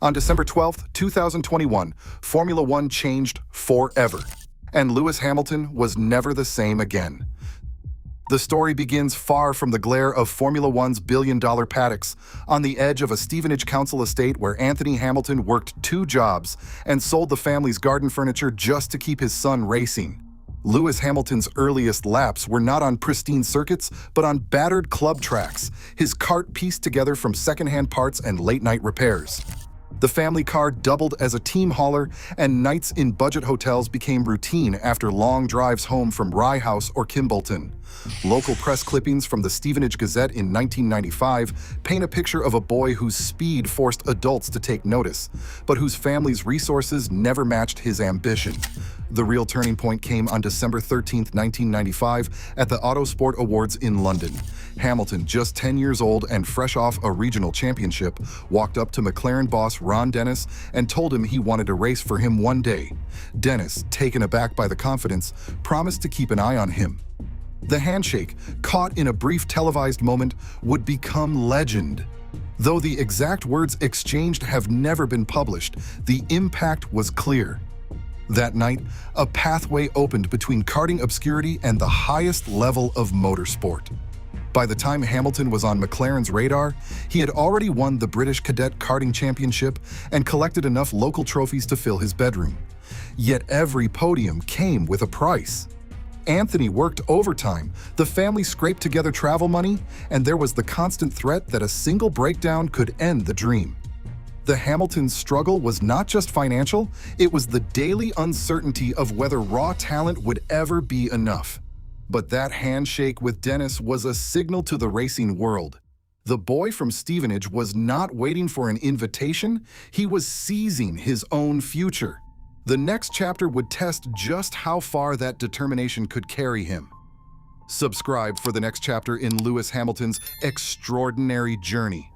On December 12, 2021, Formula One changed forever, and Lewis Hamilton was never the same again. The story begins far from the glare of Formula One's billion-dollar paddocks, on the edge of a Stevenage council estate where Anthony Hamilton worked 2 jobs and sold the family's garden furniture just to keep his son racing. Lewis Hamilton's earliest laps were not on pristine circuits, but on battered club tracks, his kart pieced together from second-hand parts and late-night repairs. The family car doubled as a team hauler, and nights in budget hotels became routine after long drives home from Rye House or Kimbolton. Local press clippings from the Stevenage Gazette in 1995 paint a picture of a boy whose speed forced adults to take notice, but whose family's resources never matched his ambition. The real turning point came on December 13, 1995, at the Autosport Awards in London. Hamilton, just 10 years old and fresh off a regional championship, walked up to McLaren boss Ron Dennis and told him he wanted to race for him one day. Dennis, taken aback by the confidence, promised to keep an eye on him. The handshake, caught in a brief televised moment, would become legend. Though the exact words exchanged have never been published, the impact was clear. That night, a pathway opened between karting obscurity and the highest level of motorsport. By the time Hamilton was on McLaren's radar, he had already won the British Cadet Karting Championship and collected enough local trophies to fill his bedroom. Yet every podium came with a price. Anthony worked overtime, the family scraped together travel money, and there was the constant threat that a single breakdown could end the dream. The Hamiltons' struggle was not just financial, it was the daily uncertainty of whether raw talent would ever be enough. But that handshake with Dennis was a signal to the racing world. The boy from Stevenage was not waiting for an invitation, he was seizing his own future. The next chapter would test just how far that determination could carry him. Subscribe for the next chapter in Lewis Hamilton's extraordinary journey.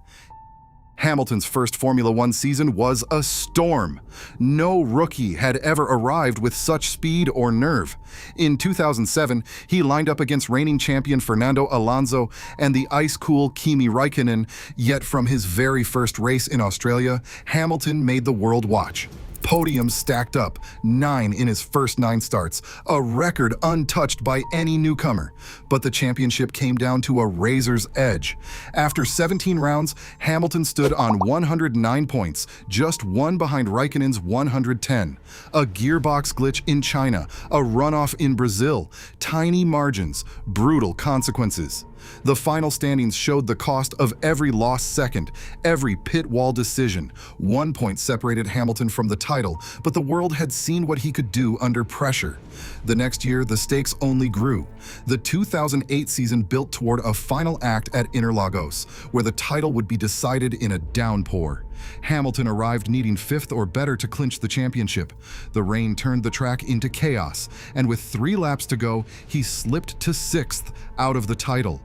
Hamilton's first Formula One season was a storm. No rookie had ever arrived with such speed or nerve. In 2007, he lined up against reigning champion Fernando Alonso and the ice-cool Kimi Räikkönen, yet from his very first race in Australia, Hamilton made the world watch. Podiums stacked up, 9 in his first 9 starts, a record untouched by any newcomer. But the championship came down to a razor's edge. After 17 rounds, Hamilton stood on 109 points, just 1 behind Räikkönen's 110. A gearbox glitch in China, a runoff in Brazil, tiny margins, brutal consequences. The final standings showed the cost of every lost second, every pit wall decision. 1 point separated Hamilton from the title, but the world had seen what he could do under pressure. The next year, the stakes only grew. The 2008 season built toward a final act at Interlagos, where the title would be decided in a downpour. Hamilton arrived needing 5th or better to clinch the championship. The rain turned the track into chaos, and with 3 laps to go, he slipped to 6th out of the title.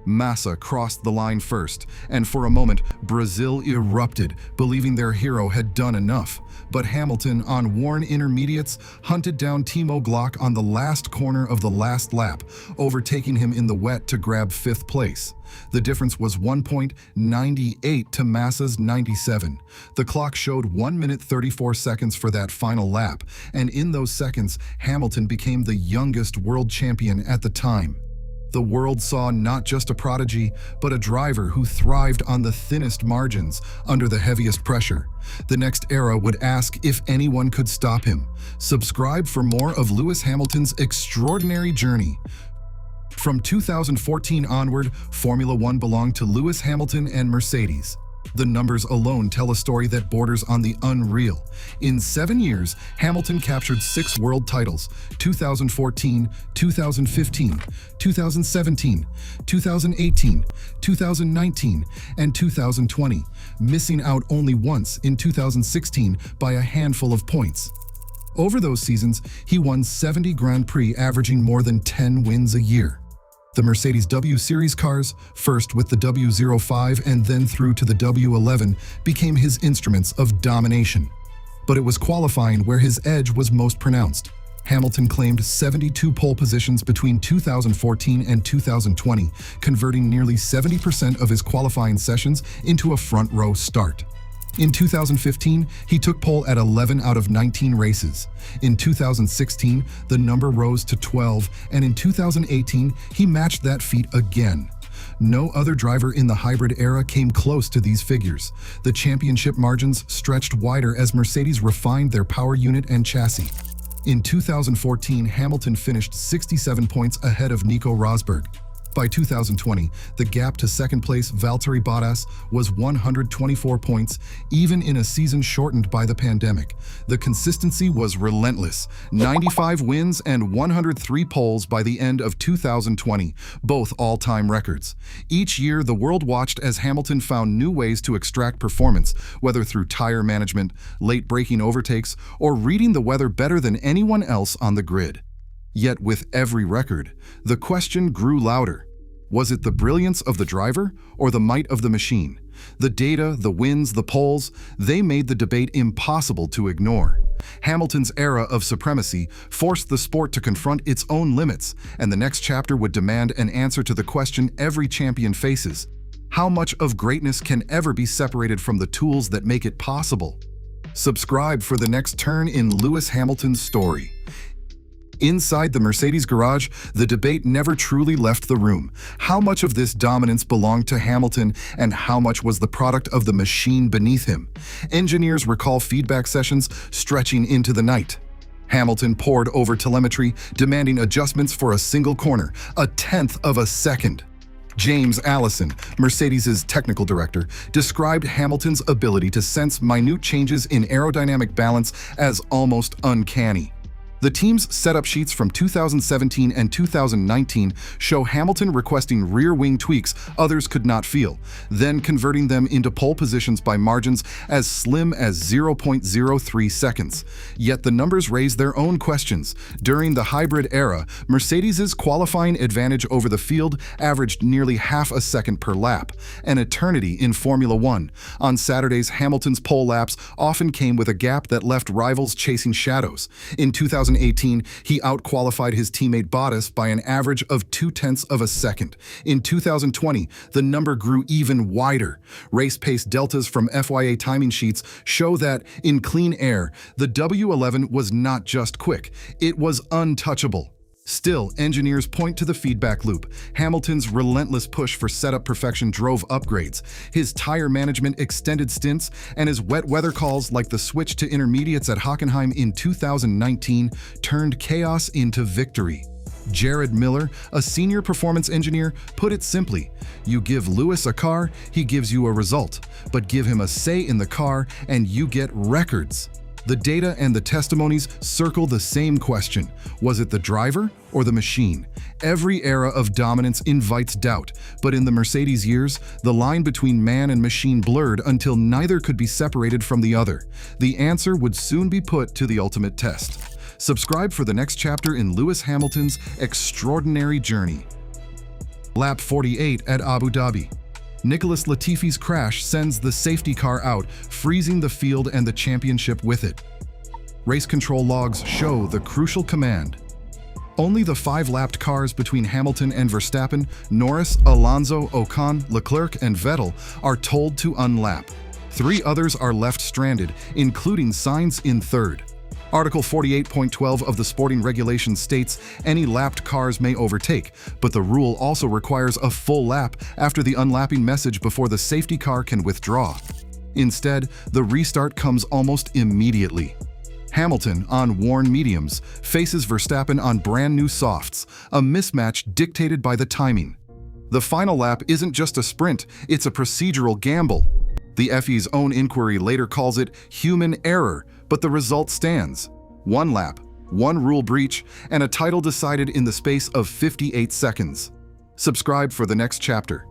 Massa crossed the line first, and for a moment, Brazil erupted, believing their hero had done enough. But Hamilton, on worn intermediates, hunted down Timo Glock on the last corner of the last lap, overtaking him in the wet to grab 5th place. The difference was 1.98 to Massa's 97. The clock showed 1 minute 34 seconds for that final lap, and in those seconds, Hamilton became the youngest world champion at the time. The world saw not just a prodigy, but a driver who thrived on the thinnest margins, under the heaviest pressure. The next era would ask if anyone could stop him. Subscribe for more of Lewis Hamilton's extraordinary journey. From 2014 onward, Formula One belonged to Lewis Hamilton and Mercedes. The numbers alone tell a story that borders on the unreal. In 7 years, Hamilton captured 6 world titles: 2014, 2015, 2017, 2018, 2019, and 2020, missing out only once in 2016 by a handful of points. Over those seasons, he won 70 Grand Prix, averaging more than 10 wins a year. The Mercedes W Series cars, first with the W05 and then through to the W11, became his instruments of domination. But it was qualifying where his edge was most pronounced. Hamilton claimed 72 pole positions between 2014 and 2020, converting nearly 70% of his qualifying sessions into a front-row start. In 2015, he took pole at 11 out of 19 races. In 2016, the number rose to 12, and in 2018, he matched that feat again. No other driver in the hybrid era came close to these figures. The championship margins stretched wider as Mercedes refined their power unit and chassis. In 2014, Hamilton finished 67 points ahead of Nico Rosberg. By 2020, the gap to second place Valtteri Bottas was 124 points, even in a season shortened by the pandemic. The consistency was relentless: 95 wins and 103 poles by the end of 2020, both all-time records. Each year, the world watched as Hamilton found new ways to extract performance, whether through tire management, late-braking overtakes, or reading the weather better than anyone else on the grid. Yet with every record, the question grew louder. Was it the brilliance of the driver or the might of the machine? The data, the wins, the polls, they made the debate impossible to ignore. Hamilton's era of supremacy forced the sport to confront its own limits, and the next chapter would demand an answer to the question every champion faces: how much of greatness can ever be separated from the tools that make it possible? Subscribe for the next turn in Lewis Hamilton's story. Inside the Mercedes garage, the debate never truly left the room. How much of this dominance belonged to Hamilton, and how much was the product of the machine beneath him? Engineers recall feedback sessions stretching into the night. Hamilton pored over telemetry, demanding adjustments for a single corner, a tenth of a second. James Allison, Mercedes' technical director, described Hamilton's ability to sense minute changes in aerodynamic balance as almost uncanny. The team's setup sheets from 2017 and 2019 show Hamilton requesting rear wing tweaks others could not feel, then converting them into pole positions by margins as slim as 0.03 seconds. Yet the numbers raise their own questions. During the hybrid era, Mercedes' qualifying advantage over the field averaged nearly half a second per lap, an eternity in Formula One. On Saturdays, Hamilton's pole laps often came with a gap that left rivals chasing shadows. In 2018, he outqualified his teammate Bottas by an average of 0.2 of a second. In 2020, the number grew even wider. Race pace deltas from FYA timing sheets show that, in clean air, the W11 was not just quick, it was untouchable. Still, engineers point to the feedback loop. Hamilton's relentless push for setup perfection drove upgrades. His tire management extended stints, and his wet weather calls, like the switch to intermediates at Hockenheim in 2019, turned chaos into victory. Jared Miller, a senior performance engineer, put it simply: you give Lewis a car, he gives you a result, but give him a say in the car and you get records. The data and the testimonies circle the same question: was it the driver or the machine? Every era of dominance invites doubt, but in the Mercedes years, the line between man and machine blurred until neither could be separated from the other. The answer would soon be put to the ultimate test. Subscribe for the next chapter in Lewis Hamilton's extraordinary journey. Lap 48 at Abu Dhabi. Nicholas Latifi's crash sends the safety car out, freezing the field and the championship with it. Race control logs show the crucial command. Only the 5-lapped cars between Hamilton and Verstappen, Norris, Alonso, Ocon, Leclerc, and Vettel are told to unlap. 3 others are left stranded, including Sainz in third. Article 48.12 of the sporting regulations states any lapped cars may overtake, but the rule also requires a full lap after the unlapping message before the safety car can withdraw. Instead, the restart comes almost immediately. Hamilton, on worn mediums, faces Verstappen on brand new softs, a mismatch dictated by the timing. The final lap isn't just a sprint, it's a procedural gamble. The FIA's own inquiry later calls it human error, but the result stands: 1 lap, 1 rule breach, and a title decided in the space of 58 seconds. Subscribe for the next chapter.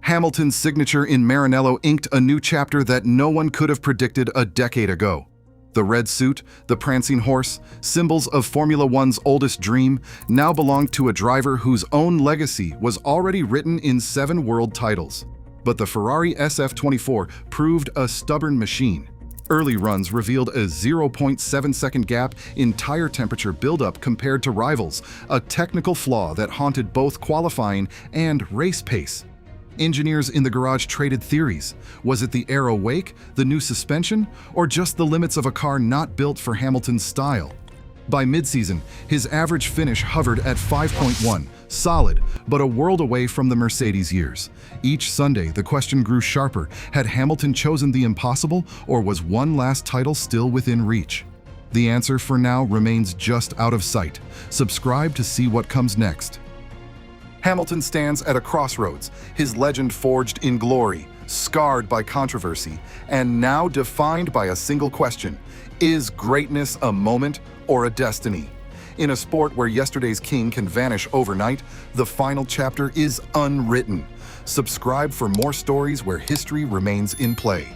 Hamilton's signature in Maranello inked a new chapter that no one could have predicted a decade ago. The red suit, the prancing horse, symbols of Formula One's oldest dream, now belong to a driver whose own legacy was already written in 7 world titles. But the Ferrari SF24 proved a stubborn machine. Early runs revealed a 0.7-second gap in tire temperature buildup compared to rivals, a technical flaw that haunted both qualifying and race pace. Engineers in the garage traded theories. Was it the aero wake, the new suspension, or just the limits of a car not built for Hamilton's style? By midseason, his average finish hovered at 5.1, solid, but a world away from the Mercedes years. Each Sunday, the question grew sharper. Had Hamilton chosen the impossible, or was one last title still within reach? The answer for now remains just out of sight. Subscribe to see what comes next. Hamilton stands at a crossroads, his legend forged in glory, scarred by controversy, and now defined by a single question: is greatness a moment or a destiny? In a sport where yesterday's king can vanish overnight, the final chapter is unwritten. Subscribe for more stories where history remains in play.